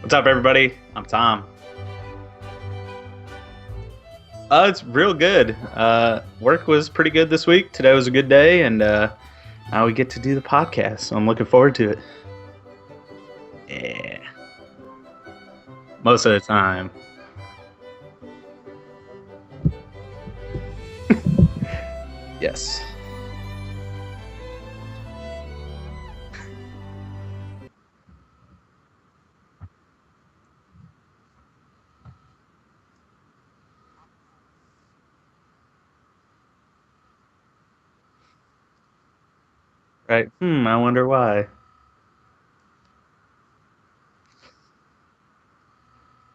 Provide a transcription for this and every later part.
What's up, everybody? I'm Tom. It's real good. Work was pretty good this week. Today was a good day, and now we get to do the podcast, so I'm looking forward to it. Yeah. Most of the time. Yes. Right. I wonder why.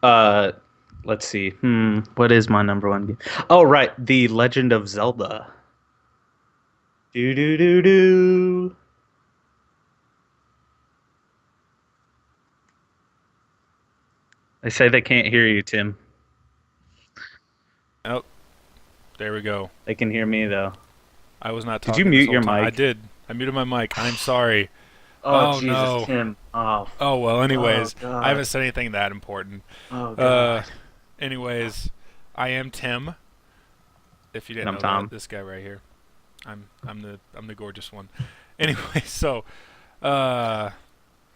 Uh, let's see. What is my number one game? Oh, right. The Legend of Zelda. Do do do do. They say they can't hear you, Tim. Oh, there we go. They can hear me though. I was not Did you talking this mute whole your time. I mic? did. I muted my mic. I'm sorry. Oh, Oh Jesus, no. Tim. Oh, Oh well. oh Anyways, I God. haven't said anything that important. Oh Uh, God. anyways, I am Tim. If you And didn't I'm know Tom. that, this guy right here. I'm the gorgeous one. Anyway, so yeah,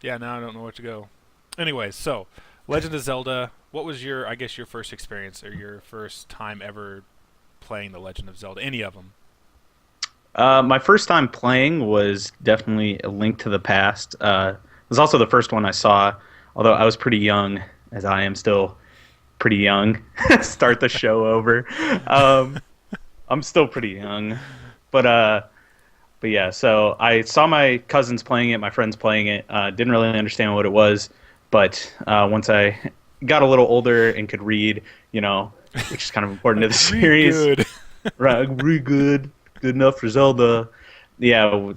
now I don't know where to go. Anyways, so Legend of Zelda. What was your first experience or your first time ever playing the Legend of Zelda? Any of them? My first time playing was definitely A Link to the Past. It was also the first one I saw, although I was pretty young, as I am still pretty young. Start the show over. Um, I'm still pretty young, but yeah. So I saw my cousins playing it, my friends playing it. Didn't really understand what it was, but once I got a little older and could read, which is kind of important to the Real series. good. Right, really good enough for Zelda. Yeah,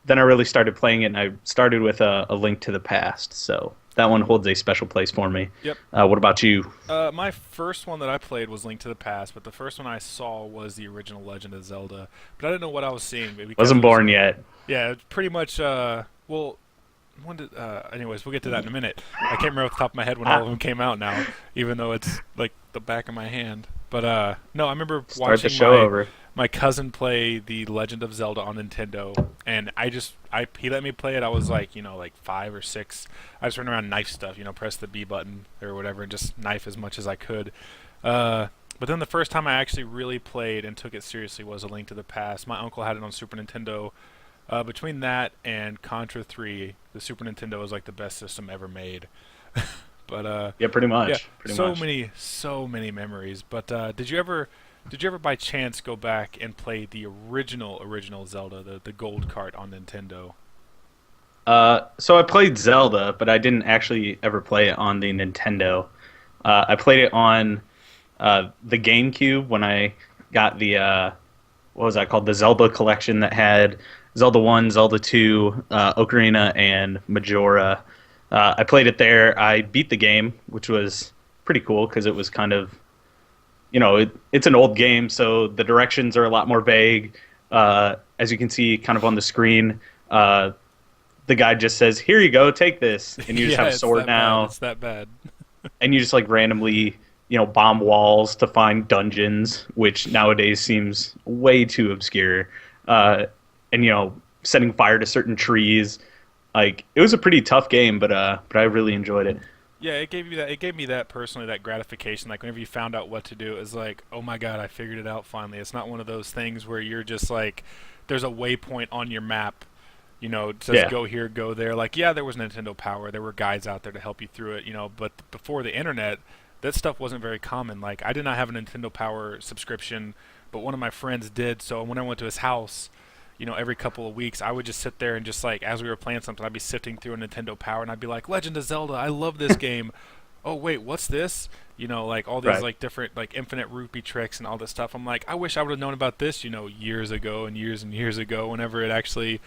then I really started playing it, and I started with a Link to the Past. So that one holds a special place for me. Yep. What about you? My first one that I played was Link to the Past, but the first one I saw was the original Legend of Zelda. But I didn't know what I was seeing because Wasn't it was, born yet. yeah, it's pretty much. Well, when did? Anyways, we'll get to that in a minute. I can't remember off the top of my head when all of them came out now, even though it's like the back of my hand. But no, I remember Start the watching show over. my cousin play the Legend of Zelda on Nintendo, and he let me play it. I was like, like 5 or 6. I just ran around knife stuff, press the B button or whatever, and just knife as much as I could. But then the first time I actually really played and took it seriously was A Link to the Past. My uncle had it on Super Nintendo. Between that and Contra 3, the Super Nintendo is like the best system ever made. But Yeah, pretty much. yeah, Pretty so much. many memories. But did you ever by chance go back and play the original Zelda, the gold cart on Nintendo? So I played Zelda, but I didn't actually ever play it on the Nintendo. I played it on the GameCube when I got the what was that called? The Zelda collection that had Zelda 1, Zelda 2, Ocarina, and Majora. I played it there. I beat the game, which was pretty cool because it was kind of, it's an old game, so the directions are a lot more vague. As you can see kind of on the screen, the guy just says, "Here you go, take this." And you just Yeah, have a it's sword that bad. now. It's that bad. And you just like randomly, bomb walls to find dungeons, which nowadays seems way too obscure. And setting fire to certain trees. Like it was a pretty tough game, but I really enjoyed it. Yeah, it gave you that. It gave me that personally, that gratification. Like whenever you found out what to do, it was like, oh my god, I figured it out finally. It's not one of those things where you're just like, there's a waypoint on your map. It says Yeah. go here, go there. Like, yeah, there was Nintendo Power. There were guides out there to help you through it. But before the internet, that stuff wasn't very common. Like, I did not have a Nintendo Power subscription, but one of my friends did. So when I went to his house, every couple of weeks, I would just sit there and just like as we were playing something, I'd be sifting through a Nintendo Power and I'd be like, Legend of Zelda, I love this game. Oh wait, what's this? Like all these Right. like different like infinite rupee tricks and all this stuff. I'm like, I wish I would have known about this, years ago and years ago, whenever it actually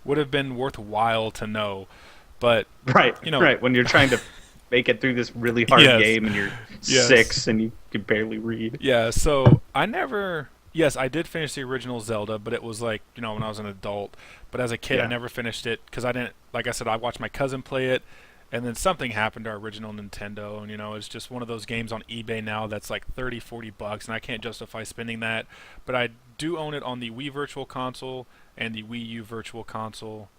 would have been worthwhile to know. But Right. you know, Right. When you're trying to make it through this really hard yes, game and you're yes, 6 and you can barely read. yeah. So I never. Yes, I did finish the original Zelda, but it was like when I was an adult. But as a kid, I Yeah. never finished it because I didn't. Like I said, I watched my cousin play it, and then something happened to our original Nintendo, and it's just one of those games on eBay now that's like 30, $40, and I can't justify spending that. But I do own it on the Wii Virtual Console and the Wii U Virtual Console.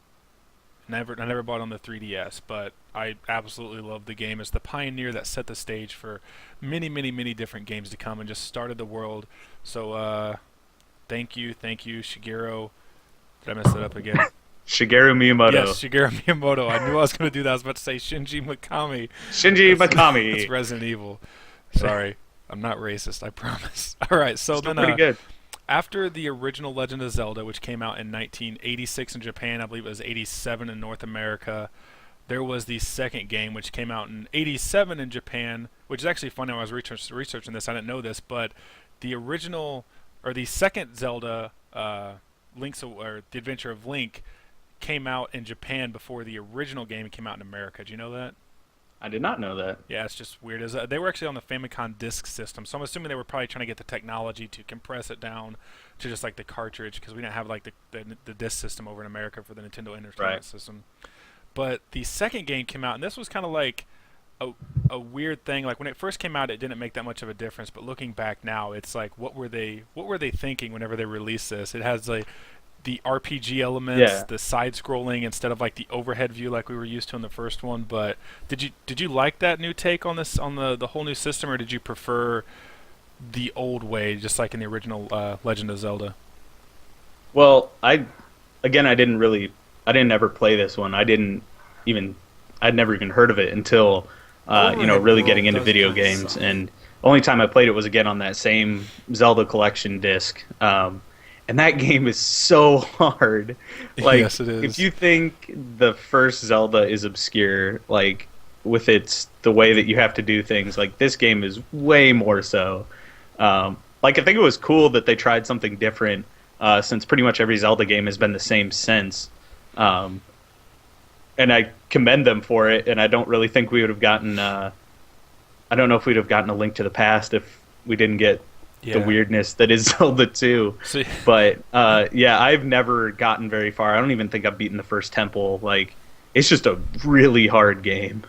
I never bought it on the 3DS, but I absolutely love the game. It's the pioneer that set the stage for many, many, many different games to come and just started the world. So, thank you, Shigeru. Did I mess that up again? Shigeru Yes, Miyamoto. Shigeru Miyamoto. I knew I was going to do that. I was about to say Shinji Mikami. Shinji That's Mikami. Resident Evil. Sorry, I'm not racist. I promise. All right, so Still then pretty good. after the original Legend of Zelda, which came out in 1986 in Japan, I believe it was 87 in North America. There was the second game, which came out in 87 in Japan, which is actually funny. When I was researching this, I didn't know this, but the original, or the second Zelda, or the Adventure of Link, came out in Japan before the original game came out in America. Do you know that? I did not know that. Yeah, it's just weird. They were actually on the Famicom Disk System, so I'm assuming they were probably trying to get the technology to compress it down to just like the cartridge, because we didn't have like the disc system over in America for the Nintendo Right. Entertainment System. But the second game came out, and this was kind of like a weird thing. Like when it first came out, it didn't make that much of a difference. But looking back now, it's like what were they thinking whenever they released this? It has like the RPG elements, Yeah. the side scrolling instead of like the overhead view like we were used to in the first one. But did you like that new take on this on the whole new system, or did you prefer the old way, just like in the original Legend of Zelda? Well, I didn't ever play this one. Even, I'd never even heard of it until, Overhead really getting world into does video kind of games. suck. And only time I played it was again on that same Zelda collection disc. And that game is so hard. Like, Yes, it if is. you think the first Zelda is obscure, like with the way that you have to do things, like this game is way more so. Like, I think it was cool that they tried something different, since pretty much every Zelda game has been the same since. Um, and I commend them for it. And I don't really think we would have gotten. I don't know if we'd have gotten a Link to the Past if we didn't get the Yeah. weirdness that is Zelda 2. So But yeah, I've never gotten very far. I don't even think I've beaten the first temple. Like, it's just a really hard game.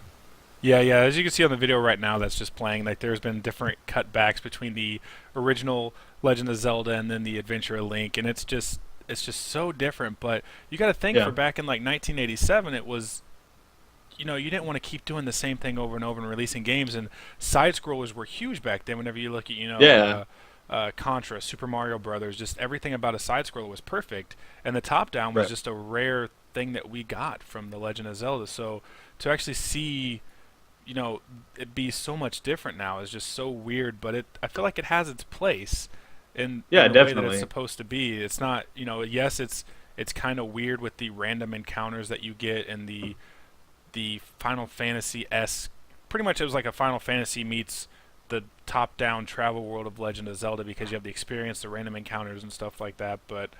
yeah, yeah. As you can see on the video right now, that's just playing. Like, there's been different cutbacks between the original Legend of Zelda and then the Adventure of Link, and it's just so different. But you got to think for Yeah. back in like 1987, it was you didn't want to keep doing the same thing over and over and releasing games, and side scrollers were huge back then. Whenever you look at Yeah. Contra, Super Mario Brothers, just everything about a side scroller was perfect, and the top down was Right. just a rare thing that we got from the Legend of Zelda. So to actually see it be so much different now is just so weird. But I feel like it has its place in Yeah, the way that it's definitely. supposed to be. It's not, yes, it's kind of weird with the random encounters that you get and the Final Fantasy s. Pretty much, it was like a Final Fantasy meets the top-down travel world of Legend of Zelda, because you have the experience, the random encounters, and stuff like that. But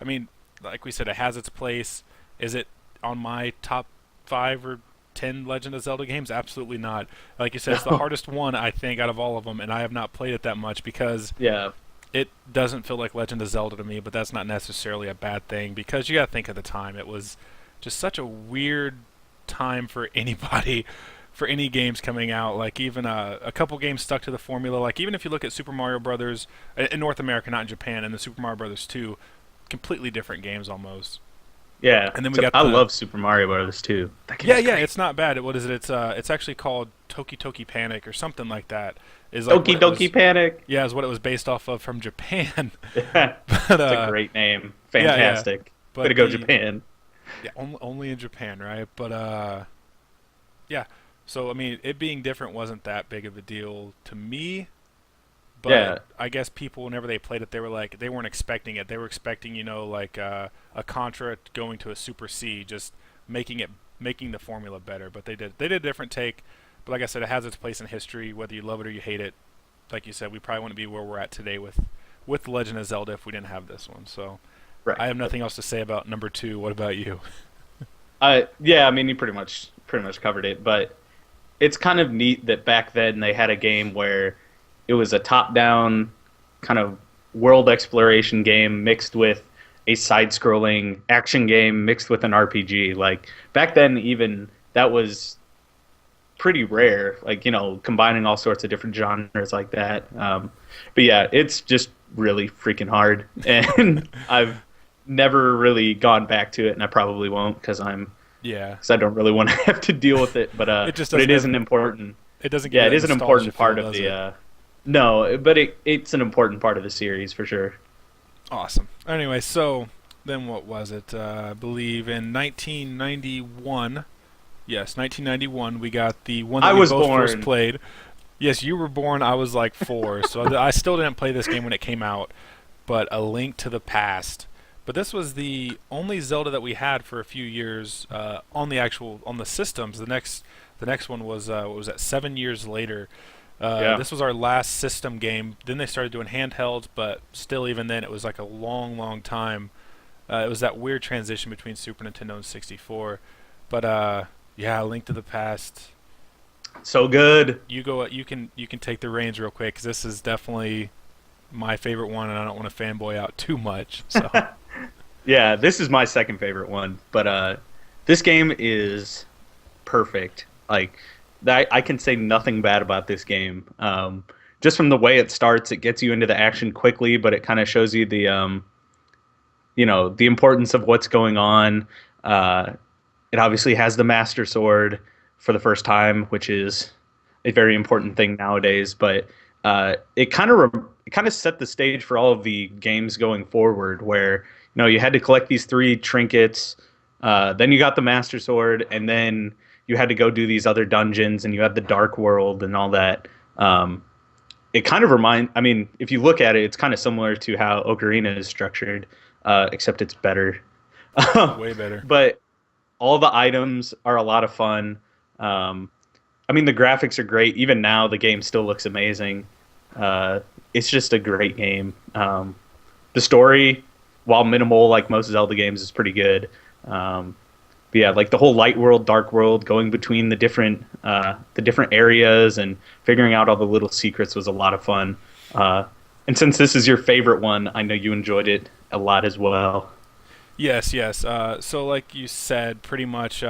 I mean, like we said, it has its place. Is it on my top 5 or 10 Legend of Zelda games? Absolutely not. Like you said, it's the No. hardest one I think out of all of them, and I have not played it that much because Yeah. it doesn't feel like Legend of Zelda to me. But that's not necessarily a bad thing, because you got to think at the time it was just such a weird time for anybody, for any games coming out. Like even a couple games stuck to the formula. Like even if you look at Super Mario Brothers in North America, not in Japan, and the Super Mario Brothers 2, completely different games almost. Yeah. And then we So got I the love Super Mario Bros. Too. That yeah, game's yeah, great. it's not bad. What is it? It's actually called Toki Toki Panic or something like that. Is like what Doki it was. Doki Panic. Yeah, is what it was based off of from Japan. Yeah. But It's a great name. yeah, yeah. Fantastic. Way to But go, the Japan. yeah, only in Japan, right? But yeah. So I mean, it being different wasn't that big of a deal to me. but Yeah, I guess people, whenever they played it, they were like, they weren't expecting it. They were expecting, like a Contra going to a Super C, just making it making the formula better. But they did a different take. But like I said, it has its place in history, whether you love it or you hate it. Like you said, we probably wouldn't be where we're at today with The Legend of Zelda if we didn't have this one. So right. I have nothing else to say about number two. What about you? Yeah, I mean, you pretty much covered it, but it's kind of neat that back then they had a game where it was a top-down kind of world exploration game mixed with a side-scrolling action game mixed with an RPG. Like back then, even that was pretty rare. Like combining all sorts of different genres like that. But yeah, it's just really freaking hard, and I've never really gone back to it, and I probably won't Yeah, because I don't really want to have to deal with it. But it just but it doesn't is have an important. it doesn't give Yeah, you it that is an nostalgia important feel, part of does the. it? No, but it's an important part of the series for sure. Awesome. Anyway, so then what was it? I believe in 1991. Yes, 1991. We got the one I that we was both first born. played. Yes, you were born. I was like 4, so I still didn't play this game when it came out. But A Link to the Past. But this was the only Zelda that we had for a few years on the systems. The next one was what was that? 7 years later. Yeah. This was our last system game. Then they started doing handhelds, but still, even then, it was like a long, long time. It was that weird transition between Super Nintendo and 64. But yeah, Link to the Past. So good. You go. You can take the reins real quick because this is definitely my favorite one, and I don't want to fanboy out too much. So Yeah, this is my second favorite one, but this game is perfect. Like I can say nothing bad about this game. Just from the way it starts, it gets you into the action quickly, but it kind of shows you the importance of what's going on. Uh, it obviously has the Master Sword for the first time, which is a very important thing nowadays. But it kind of set the stage for all of the games going forward, where you had to collect these three trinkets, then you got the Master Sword, and then you had to go do these other dungeons, and you had the Dark World and all that. It kind of I mean, if you look at it, it's kind of similar to how Ocarina is structured, except it's better. way better. But all the items are a lot of fun. I mean, the graphics are great. Even now, the game still looks amazing. It's just a great game. The story, while minimal, like most Zelda games, is pretty good. But yeah, like the whole light world, dark world, going between the different areas and figuring out all the little secrets was a lot of fun. And since this is your favorite one, I know you enjoyed it a lot as well. Yes, yes. So, like you said, pretty much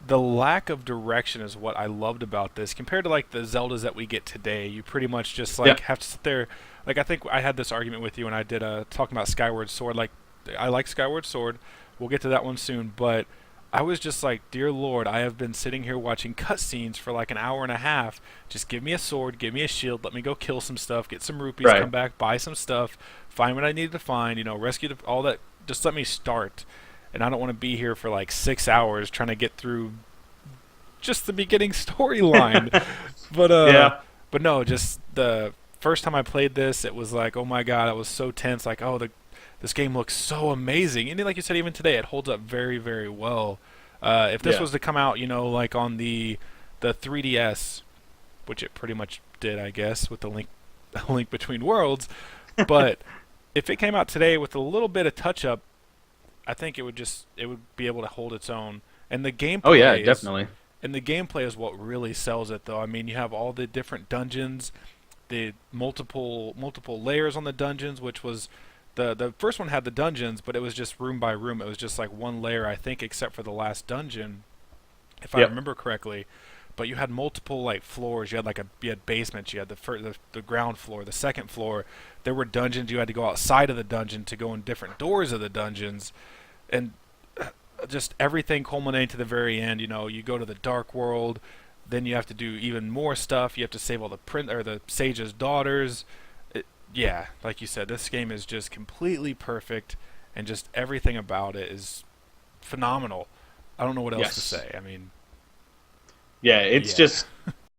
the lack of direction is what I loved about this compared to like the Zeldas that we get today. You pretty much just Yeah. like have to sit there. Like I think I had this argument with you when I did talking about Skyward Sword. Like I like Skyward Sword. We'll get to that one soon, but I was just like, dear Lord, I have been sitting here watching cutscenes for like an hour and a half. Just give me a sword, give me a shield, let me go kill some stuff, get some rupees, Right. come back, buy some stuff, find what I needed to find, rescue all that. Just let me start. And I don't want to be here for like 6 hours trying to get through just the beginning storyline. but Yeah. but no, just the first time I played this, it was like, oh my god, I was so tense. Like, oh, this game looks so amazing, and like you said, even today, it holds up very, very well. If this Yeah. was to come out, like on the 3DS, which it pretty much did, I guess, with the link link between worlds, but if it came out today with a little bit of touch up, I think it would be able to hold its own. And the Oh yeah, gameplay is definitely. and the gameplay is what really sells it, though. I mean, you have all the different dungeons, the multiple layers on the dungeons, which was the first one had the dungeons, but it was just room by room. It was just like one layer, I think, except for the last dungeon, if I Yep. remember correctly. But you had multiple like floors. You had basements. You had the ground floor, the second floor. There were dungeons. You had to go outside of the dungeon to go in different doors of the dungeons, and just everything culminating to the very end. You go to the dark world, then you have to do even more stuff. You have to save all the sage's daughters. Yeah, like you said, this game is just completely perfect, and just everything about it is phenomenal. I don't know what else to Yes. say. I mean, Yeah, it's yeah. just